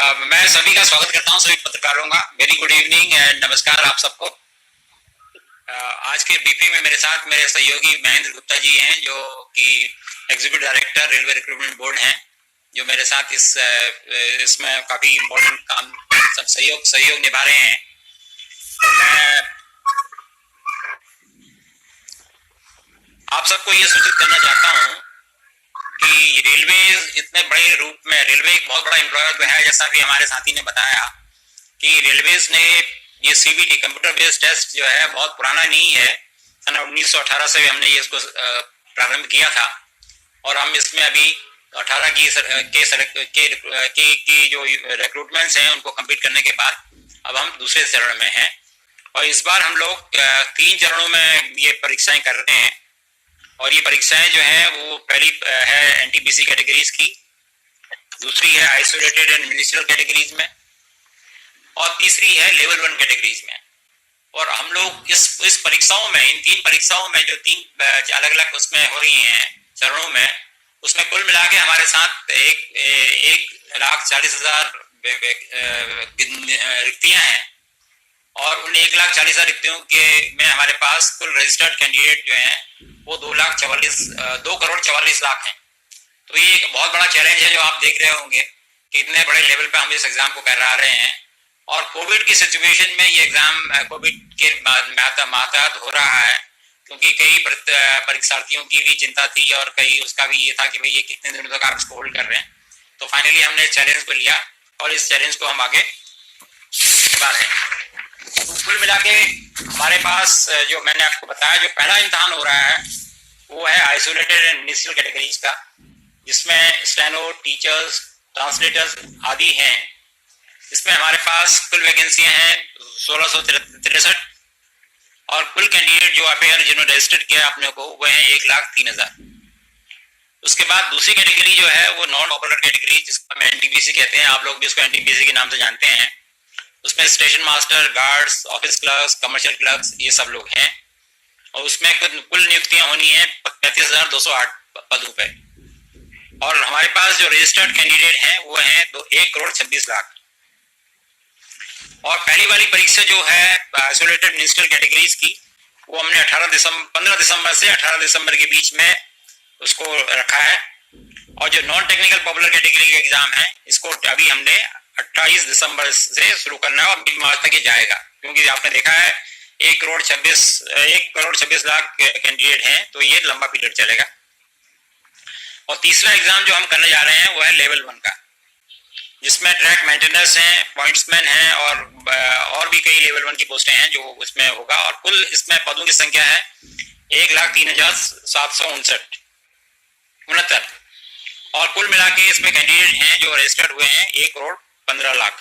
मैं सभी का स्वागत करता हूं, सभी पत्रकारों का। वेरी गुड इवनिंग एंड नमस्कार आप सबको। आज के बीपी में मेरे साथ मेरे सहयोगी महेंद्र गुप्ता जी हैं, जो कि executive director railway recruitment board हैं, जो मेरे साथ इसमें काफी इम्पोर्टेंट काम सहयोग निभा रहे हैं। तो मैं आप सबको ये सूचित करना चाहता हूं कि रेलवे इतने बड़े रूप में, रेलवे एक बहुत बड़ा एम्प्लॉयर तो है, जैसा भी हमारे साथी ने बताया कि रेलवेज ने ये सीबीटी कंप्यूटर बेस्ड टेस्ट जो है बहुत पुराना नहीं है। सन 1918 से हमने ये इसको प्रारंभ किया था और हम इसमें अभी 18 की जो रिक्रूटमेंट्स हैं उनको कंप्लीट करने के बाद अब हम दूसरे चरण में हैं। और इस बार हम लोग 3 चरणों में ये परीक्षाएं कर रहे हैं। और ये परीक्षाएं जो है वो पहली है एनटीपीसी कैटेगरीज की, दूसरी है आइसोलेटेड एंड मिनिस्ट्रियल कैटेगरीज में, और तीसरी है लेवल 1 कैटेगरीज में। और हम लोग इस परीक्षाओं में, इन 3 परीक्षाओं में जो 3 अलग अलग उसमें हो रही हैं चरणों में, उसमें कुल मिला के हमारे साथ 1,40,000 रिक्तियां हैं। और उन 1,40,000 रिक्तियों में हमारे पास कुल रजिस्टर्ड कैंडिडेट जो हैं वो 2,44,00,000 हैं। तो ये एक बहुत बड़ा चैलेंज है जो आप देख रहे होंगे कि इतने बड़े लेवल पे हम इस एग्जाम को करा रहे हैं। और कोविड की सिचुएशन में ये एग्जाम कोविड के मातहत हो रहा है, क्योंकि कई परीक्षार्थियों की भी चिंता थी और कई उसका भी ये था कि भाई ये कितने दिनों तक आप इसको होल्ड कर रहे हैं। तो फाइनली हमने इस चैलेंज को लिया और इस चैलेंज को हम आगे निभा रहे हैं। कुल मिला के हमारे पास जो मैंने आपको बताया, जो पहला इम्तहान हो रहा है वो है आइसोलेटेड एंड मिनिस्ट्रियल कैटेगरीज का, जिसमें स्टेनो, टीचर्स, ट्रांसलेटर्स आदि हैं। इसमें हमारे पास कुल वैकेंसियां हैं 1663 और कुल कैंडिडेट जो अपेयर जिन्होंने रजिस्टर्ड किया अपने को वो है 1,03,000। उसके बाद दूसरी कैटेगरी जो है वो नॉन पॉपुलर कैटेगरी, जिसको हम एनटीपीसी कहते हैं, आप लोग भी उसको एनटीपीसी के नाम से जानते हैं। उसमें station master, guards, office clerks, commercial clerks, ये सब लोग हैं। और उसमें कुल नियुक्तियां होनी है 35,208 पदों पे। और हमारे पास जो रजिस्टर्ड कैंडिडेट हैं वो हैं 1,26,00,000। और पहली वाली परीक्षा जो है आइसोलेटेड मिनिस्ट्रियल कैटेगरीज की, वो हमने 15 दिसंबर से 18 दिसंबर के बीच में उसको रखा है। और जो नॉन टेक्निकल पॉपुलर कैटेगरी का एग्जाम है, इसको अभी हमने 28 दिसंबर से शुरू करना है और मिड मार्च तक ये जाएगा, क्योंकि आपने देखा है 1,26,00,000 कैंडिडेट हैं, तो ये लंबा पीरियड चलेगा। और तीसरा एग्जाम जो हम करने जा रहे हैं वो है लेवल 1 का, जिसमें ट्रैक मेंटेनेंस हैं, पॉइंट्समैन हैं और भी कई लेवल 1 की पोस्टें हैं जो उसमें होगा। और कुल इसमें पदों की संख्या है 1,03,769। और कुल मिला के इसमें कैंडिडेट हैं जो रजिस्टर्ड हुए हैं 1,15,00,000।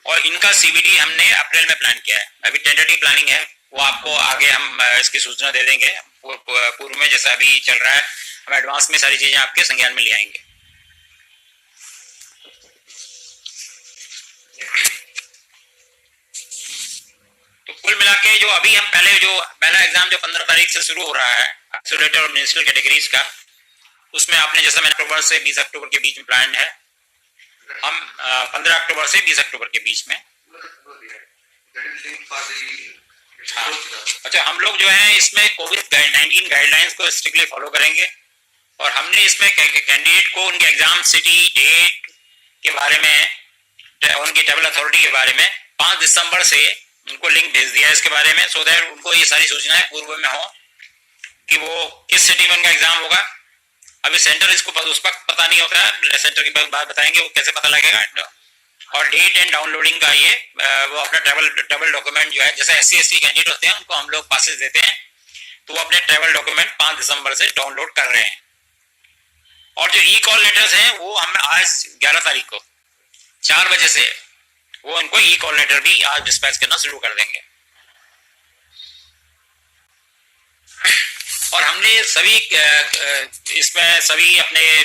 और इनका सीबीटी हमने अप्रैल में प्लान किया है। अभी टेंटेटिव प्लानिंग है, वो आपको आगे हम इसकी सूचना दे देंगे। पूर्व में जैसा अभी चल रहा है, हम एडवांस में सारी चीजें आपके संज्ञान में ले आएंगे। तो कुल मिला के जो अभी हम पहला एग्जाम जो 15 तारीख से शुरू हो रहा है आइसोलेटेड और मिनिस्ट्रियल कैटेगरीज का, उसमें आपने जैसा मैंने अक्टूबर से 20 अक्टूबर के बीच में प्लान है, हम 15 अक्टूबर से 20 अक्टूबर के बीच में। हाँ, अच्छा, हम लोग जो है इसमें कोविड-19 गाइडलाइंस को स्ट्रिक्टली फॉलो करेंगे। और हमने इसमें कैंडिडेट को उनके एग्जाम सिटी, डेट के बारे में, उनकी ट्रैवल अथॉरिटी के बारे में 5 दिसंबर से उनको लिंक भेज दिया है इसके बारे में, सो दैट उनको ये सारी सूचनाएं पूर्व में हो कि वो किस सिटी में उनका एग्जाम होगा। अभी सेंटर इसको उस वक्त पता नहीं होता है, सेंटर की बात बताएंगे वो कैसे पता लगेगा। और डेट एंड डाउनलोडिंग का ये वो अपना ट्रैवल डॉक्यूमेंट जो है, जैसे SC/ST कैंडिडेट होते हैं उनको हम लोग पासेस देते हैं, तो वो अपने ट्रैवल डॉक्यूमेंट 5 दिसंबर से डाउनलोड कर रहे हैं। और जो ई-कॉल लेटर्स हैं वो हम आज 11 तारीख को 4 बजे से वो उनको ई-कॉल लेटर भी आज डिस्पैच करना शुरू कर देंगे। और हमने सभी इसमें सभी अपने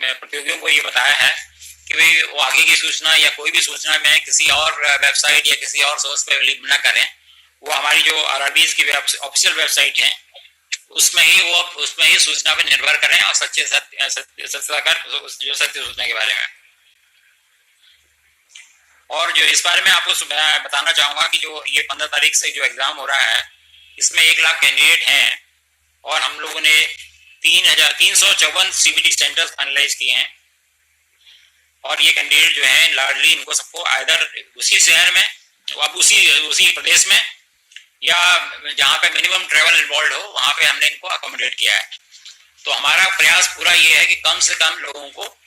प्रतियोगियों को ये बताया है कि भाई वो आगे की सूचना या कोई भी सूचना में किसी और वेबसाइट या किसी और सोर्स पे अवेलेबल ना करें। वो हमारी जो RRBs की ऑफिशियल वेबसाइट है उसमें ही सूचना पे निर्भर करें और सत्य सूचना के बारे में। और जो इस बारे में आपको बताना चाहूँगा कि जो ये 15 तारीख से जो एग्ज़ाम हो रहा है, इसमें 1 लाख कैंडिडेट हैं और हम लोगों ने 3,354 CBT सेंटर्स फाइनलाइज किए हैं। और ये कैंडिडेट जो हैं लार्जली इनको सबको आइदर उसी शहर में, अब उसी प्रदेश में, या जहाँ पे मिनिमम ट्रेवल इन्वॉल्व हो वहाँ पे हमने इनको अकोमोडेट किया है। तो हमारा प्रयास पूरा ये है कि कम से कम लोगों को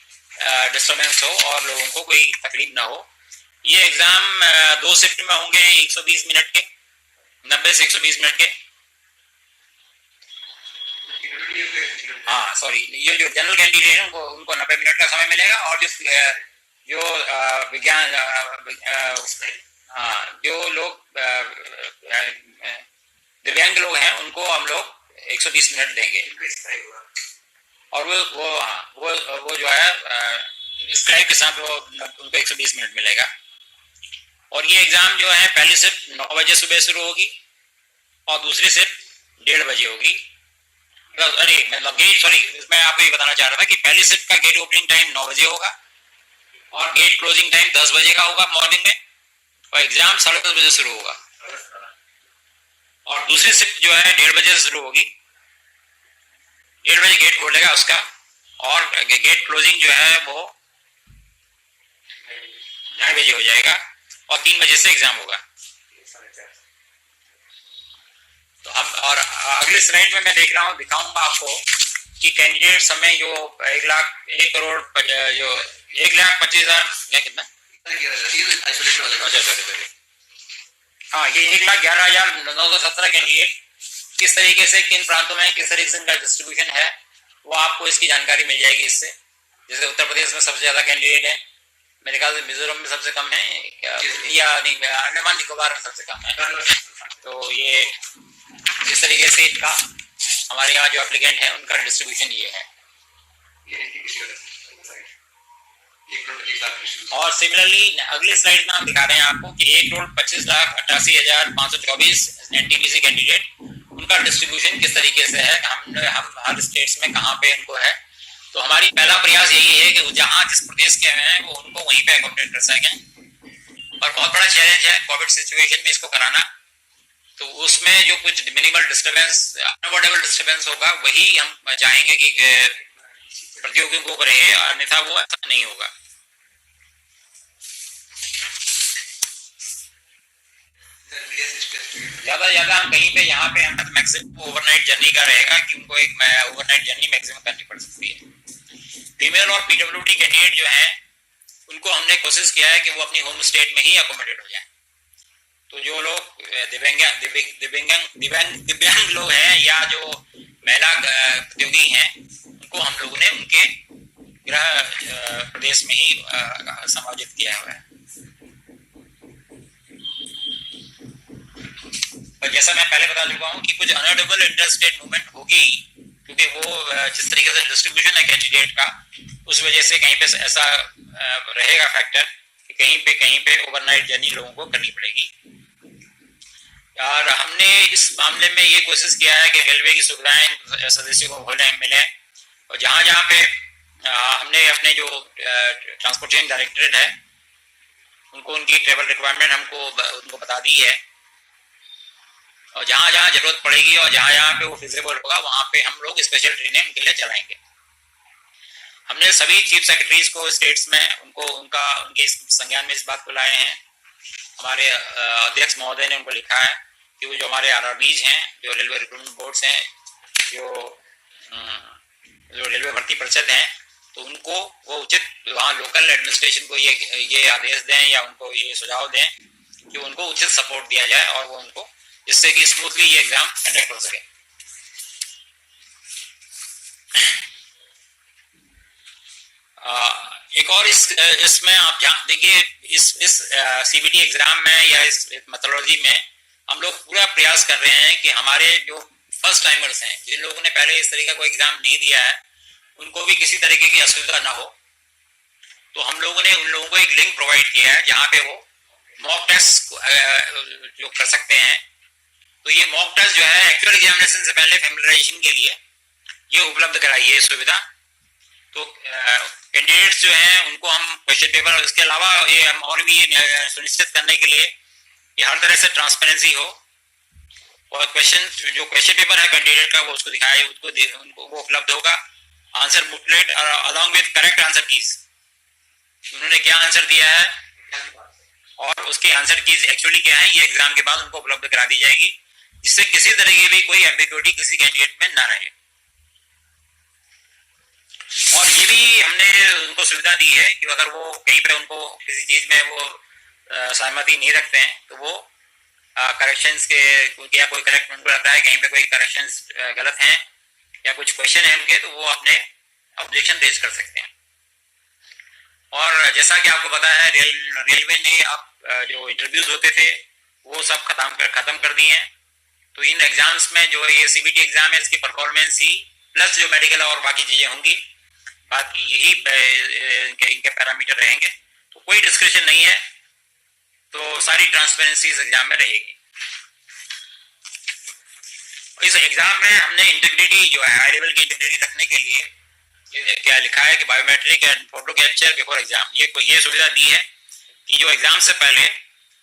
डिस्टर्बेंस हो और लोगों को कोई तकलीफ ना हो। ये एग्ज़ाम 2 शिफ्ट में होंगे, 120 मिनट के, 90 से 120 मिनट के। हाँ सॉरी, ये जो जनरल कैंडिडेट है उनको 90 मिनट का समय मिलेगा, और जो विज्ञान जो लोग दिव्यांग लोग हैं उनको हम लोग 120 मिनट देंगे। और वो जो है स्क्राइब के साथ वो उनको 120 मिनट मिलेगा। और ये एग्ज़ाम जो है पहली शिफ्ट 9 बजे सुबह शुरू होगी और दूसरी शिफ्ट 1:30 बजे होगी। अरे मतलब गेट, सॉरी, मैं आपको ये बताना चाह रहा था कि पहली शिफ्ट का गेट ओपनिंग टाइम 9 बजे होगा और गेट क्लोजिंग टाइम 10 बजे का होगा मॉर्निंग में, और एग्ज़ाम 10:30 बजे शुरू होगा। और दूसरी शिफ्ट जो है 1:30 बजे से शुरू होगी, 1:30 बजे गेट खोलेगा उसका, और गेट क्लोजिंग जो है वो 2:30 बजे हो जाएगा और 3 बजे से एग्ज़ाम होगा। तो अब और अगले स्लाइड में मैं दिखाऊंगा आपको कि कैंडिडेट समय जो 1,25,000 कितना, हाँ, ये 1,11,917 कैंडिडेट किस तरीके से, किन प्रांतों में किस तरीके से इनका डिस्ट्रीब्यूशन है, वो आपको इसकी जानकारी मिल जाएगी इससे। जैसे उत्तर प्रदेश में सबसे ज़्यादा कैंडिडेट है, मेरे ख्याल से मिजोरम में सबसे कम है, या अंडमान निकोबार में सबसे कम है। तो ये इस तरीके से इनका हमारे यहाँ जो एप्लीकेंट है उनका डिस्ट्रीब्यूशन ये है। और सिमिलरली अगले स्लाइड में हम दिखा रहे हैं आपको कि 1,25,88,524 NTPC कैंडिडेट, उनका डिस्ट्रीब्यूशन किस तरीके से है, हम हर स्टेट्स में कहाँ पे इनको है। तो हमारी पहला प्रयास यही है कि जहाँ जिस प्रदेश के हैं वो उनको वहीं पे अकोमोडेट कर सकें। और बहुत बड़ा चैलेंज है कोविड सिचुएशन में इसको कराना, तो उसमें जो कुछ मिनिमल डिस्टर्बेंस, अनअवॉइडेबल डिस्टर्बेंस होगा, वही हम चाहेंगे कि प्रतियोगियों को रहे, अन्यथा वो ऐसा नहीं होगा। ज्यादा हम कहीं पे यहाँ पे हम मैक्सिमम ओवरनाइट जर्नी का रहेगा कि उनको एक ओवरनाइट जर्नी मैक्सिमम करनी पड़ सकती है। फीमेल और PWD कैंडिडेट जो हैं उनको हमने कोशिश किया है कि वो अपनी होम स्टेट में ही अकोमोडेट हो जाएं। तो जो लोग दिव्यांग लोग हैं या जो महिला प्रतियोगी हैं, उनको हम लोगों ने उनके गृह प्रदेश में ही समायोजित किया हुआ है। और जैसा मैं पहले बता चुका हूँ कि कुछ अनअवॉइडेबल इंटर स्टेट मूवमेंट होगी, क्योंकि वो जिस तरीके से डिस्ट्रीब्यूशन है कैंडिडेट का, उस वजह से कहीं पे ऐसा रहेगा फैक्टर कि कहीं पे ओवरनाइट जर्नी लोगों को करनी पड़ेगी। और हमने इस मामले में ये कोशिश किया है कि रेलवे की सुविधाएं सदस्यों को मिले, और जहाँ पे हमने अपने जो ट्रांसपोर्टेशन डायरेक्टरेट है उनको उनकी ट्रेवल रिक्वायरमेंट उनको बता दी है, और जहाँ जरूरत पड़ेगी और जहाँ पे वो फिजिबल होगा वहाँ पे हम लोग स्पेशल ट्रेनें उनके लिए चलाएंगे। हमने सभी चीफ सेक्रेटरीज को स्टेट्स में उनके संज्ञान में इस बात को लाए हैं। हमारे अध्यक्ष महोदय ने उनको लिखा है कि वो जो हमारे RRBs हैं, जो रेलवे रिक्रूटमेंट बोर्ड्स हैं, जो रेलवे भर्ती परिषद हैं, तो उनको वो उचित वहाँ लोकल एडमिनिस्ट्रेशन को ये आदेश दें या उनको ये सुझाव दें कि उनको उचित सपोर्ट दिया जाए, और वो उनको, जिससे कि स्मूथली ये एग्जाम कंडक्ट हो सके। एक और इसमें आप देखिए, इस CBT एग्जाम में या इस मेथोडोलॉजी में हम लोग पूरा प्रयास कर रहे हैं कि हमारे जो फर्स्ट टाइमर्स हैं, जिन लोगों ने पहले इस तरीके का कोई एग्जाम नहीं दिया है, उनको भी किसी तरीके की असुविधा ना हो। तो हम लोगों ने उन लोगों को एक लिंक प्रोवाइड किया है जहाँ पे वो मॉक टेस्ट जो कर सकते हैं। तो ये मॉक टेस्ट जो है एक्चुअल एग्जामिनेशन से पहले फैमिलियराइजेशन के लिए ये उपलब्ध कराई है सुविधा। तो कैंडिडेट्स जो हैं उनको हम क्वेश्चन पेपर, और इसके अलावा ये हम और भी सुनिश्चित करने के लिए कि हर तरह से ट्रांसपेरेंसी हो, और जो क्वेश्चन पेपर है कैंडिडेट का वो उसको दिखाए, उनको वो उपलब्ध होगा, answer booklet along with correct answer keys, उन्होंने क्या आंसर दिया है और उसके आंसर कीज एक्चुअली क्या है, ये एग्जाम के बाद उनको उपलब्ध करा दी जाएगी, जिससे किसी तरह की भी कोई एम्बिग्युइटी किसी कैंडिडेट में ना रहे। और ये भी हमने उनको सुविधा दी है कि अगर वो कहीं पे उनको किसी चीज में वो सहमति नहीं रखते हैं तो वो करेक्शंस के या कोई करेक्ट उनको लगता है कहीं पे कोई करेक्शंस गलत हैं या कुछ क्वेश्चन है उनके, तो वो अपने ऑब्जेक्शन रेज कर सकते हैं। और जैसा कि आपको पता है रेलवे ने अब जो इंटरव्यूज होते थे वो सब खत्म कर दिए हैं, तो इन एग्जाम्स में जो ये सीबीटी एग्जाम है इसकी परफॉर्मेंस ही प्लस जो मेडिकल और बाकी चीजें होंगी, बाकी यही इनके पैरामीटर रहेंगे, तो कोई डिस्क्रिप्शन नहीं है, तो सारी ट्रांसपेरेंसी इस एग्जाम में रहेगी। इस एग्जाम में हमने इंटीग्रिटी जो है हाई लेवल की इंटीग्रिटी रखने के लिए क्या लिखा है कि biometric and photo capture before exam, ये सुविधा दी है कि जो एग्जाम से पहले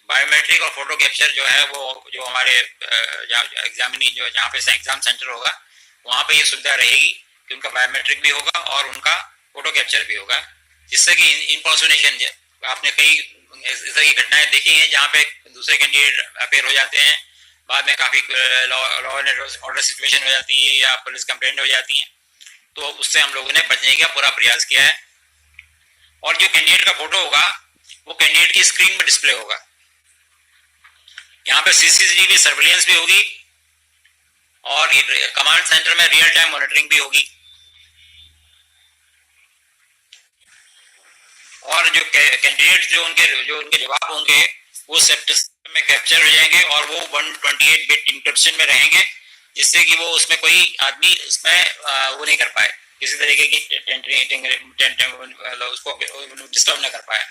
बायोमेट्रिक और फोटो कैप्चर जो है वो जो हमारे एग्जामिनी जो जहाँ पे एग्जाम सेंटर होगा वहाँ पे ये सुविधा रहेगी कि उनका बायोमेट्रिक भी होगा और उनका फोटो कैप्चर भी होगा, जिससे कि इम्पर्सोनेशन, आपने कई इस तरह की घटनाएं देखी हैं जहाँ पे दूसरे कैंडिडेट अपेयर हो जाते हैं, बाद में काफी लॉ एंड ऑर्डर सिचुएशन हो जाती है या पुलिस कंप्लेंट हो जाती है, तो उससे हम लोगों ने बचने का पूरा प्रयास किया है। और जो कैंडिडेट का फोटो होगा वो कैंडिडेट की स्क्रीन में डिस्प्ले होगा, यहाँ पे सीसीटीवी सर्विलेंस भी होगी और कमांड सेंटर में रियल टाइम मॉनिटरिंग भी होगी, और जो कैंडिडेट जो उनके जवाब होंगे वो सिस्टम में कैप्चर हो जाएंगे और वो 128 बिट इंक्रिप्शन में रहेंगे, जिससे कि वो उसमें कोई आदमी उसमें वो नहीं कर पाए, किसी तरीके की उसको डिस्टर्ब ना कर पाए।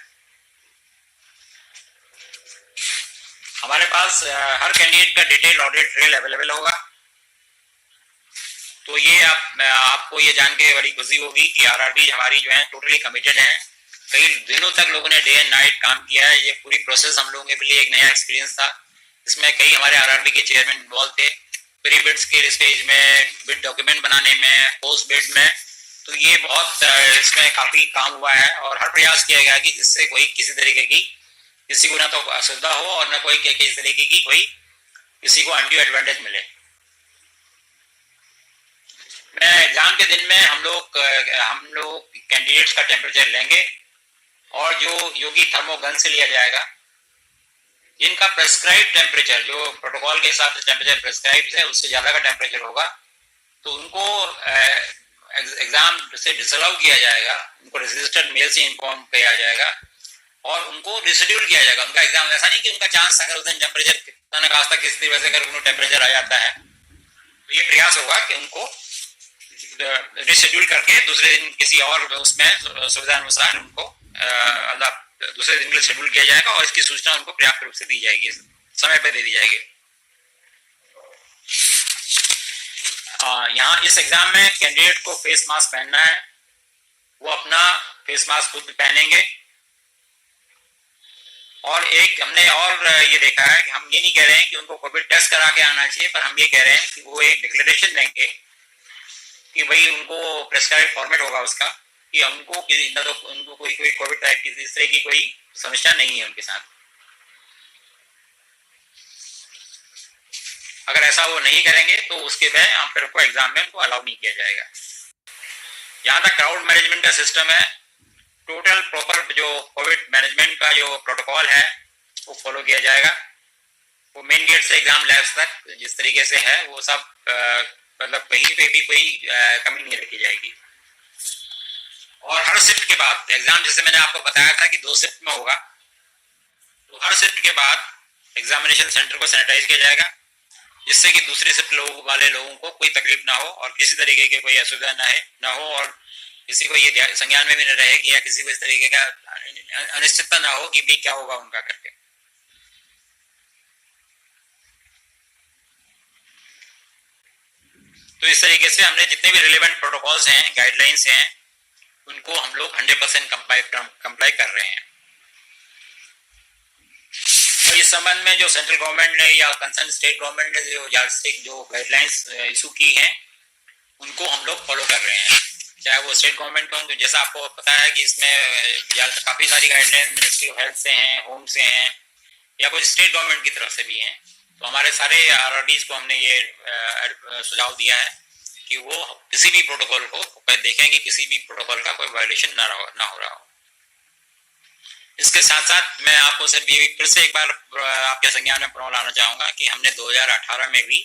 हमारे पास हर कैंडिडेट का डिटेल ऑडिट ट्रेल अवेलेबल होगा, तो ये आपको ये जान के बड़ी खुशी होगी कि आरआरबी हमारी जो है टोटली कमिटेड है। कई दिनों तक लोगों ने डे एंड नाइट काम किया है, ये पूरी प्रोसेस हम लोगों के लिए एक नया एक्सपीरियंस था, इसमें कई हमारे आरआरबी के चेयरमैन इन्वॉल्व थे, प्री बिड्स के स्टेज में, बिड डॉक्यूमेंट बनाने में, पोस्ट बिड में, तो ये बहुत इसमें काफी काम हुआ है और हर प्रयास किया गया कि जिससे कोई किसी तरीके की किसी को ना तो असुविधा हो और ना कोई किसी तरीके की कोई किसी को अनड्यू एडवांटेज मिले। मैं एग्जाम के दिन में हम लोग कैंडिडेट्स का टेम्परेचर लेंगे और जो योगी थर्मोगन से लिया जाएगा, जिनका प्रेस्क्राइब टेम्परेचर जो प्रोटोकॉल के हिसाब से टेम्परेचर प्रेस्क्राइब है उससे ज्यादा का टेम्परेचर होगा, तो उनको एग्जाम से डिसअलाउ किया जाएगा, उनको रजिस्टर्ड मेल से इन्फॉर्म किया जाएगा और उनको रिशेड्यूल किया जाएगा उनका एग्जाम। ऐसा नहीं कि उनका चांस अगर उस दिन टेम्परेचर कितना खास तक किसी वजह से अगर उनको टेम्परेचर आ जाता है, तो ये प्रयास होगा कि उनको रिशेड्यूल करके दूसरे दिन किसी और उसमें सुविधा अनुसार उनको दूसरे दिन के लिए शेड्यूल किया जाएगा और इसकी सूचना उनको पर्याप्त रूप से दी जाएगी, समय पर दे दी जाएगी। यहाँ इस एग्जाम में कैंडिडेट को फेस मास्क पहनना है, वो अपना फेस मास्क खुद पहनेंगे। और एक हमने और ये देखा है कि हम ये नहीं कह रहे हैं कि उनको कोविड टेस्ट करा के आना चाहिए, पर हम ये कह रहे हैं कि वो एक डिक्लेरेशन देंगे कि भाई उनको प्रेस्क्राइब फॉर्मेट होगा उसका कि उनको कोई कोविड टाइप की इस तरह की कोई समस्या नहीं है उनके साथ। अगर ऐसा वो नहीं करेंगे तो उसके में फिर उनको एग्जाम में उनको अलाउ नहीं किया जाएगा। यहाँ तक क्राउड मैनेजमेंट का सिस्टम है, टोटल प्रॉपर जो कोविड मैनेजमेंट का जो प्रोटोकॉल है वो फॉलो किया जाएगा। वो मेन गेट से एग्जाम लैब्स तक जिस तरीके से है वो सब मतलब कहीं पे भी कोई कमी नहीं रखी जाएगी। और हर शिफ्ट के बाद एग्जाम, जैसे मैंने आपको बताया था कि 2 शिफ्ट में होगा, तो हर शिफ्ट के बाद एग्जामिनेशन सेंटर को सैनिटाइज किया जाएगा, जिससे कि दूसरे शिफ्ट वाले लोगों को कोई तकलीफ ना हो और किसी तरीके की कोई असुविधा ना हो और किसी को ये संज्ञान में भी न रहे कि या किसी को इस तरीके का अनिश्चितता ना हो कि भी क्या होगा उनका करके। तो इस तरीके से हमने जितने भी रिलेवेंट प्रोटोकॉल्स हैं, गाइडलाइंस हैं, उनको हम लोग 100% कंप्लाई कर रहे हैं। तो इस संबंध में जो सेंट्रल गवर्नमेंट ने या कंसर्न स्टेट गवर्नमेंट ने जो गाइडलाइंस इशू की हैं उनको हम लोग फॉलो कर रहे हैं, चाहे वो स्टेट गवर्नमेंट हो। तो जैसा आपको पता है कि इसमें काफ़ी सारी गाइडलाइंस मिनिस्ट्री ऑफ हेल्थ से हैं, होम से हैं, या कुछ स्टेट गवर्नमेंट की तरफ से भी हैं। तो हमारे सारे आरआरडीज को हमने ये सुझाव दिया है कि वो किसी भी प्रोटोकॉल को देखें कि किसी भी प्रोटोकॉल का कोई वायलेशन ना हो रहा हो। इसके साथ साथ मैं आपको सिर्फ ये फिर से एक बार आपके संज्ञान में लाना चाहूँगा कि हमने 2018 में भी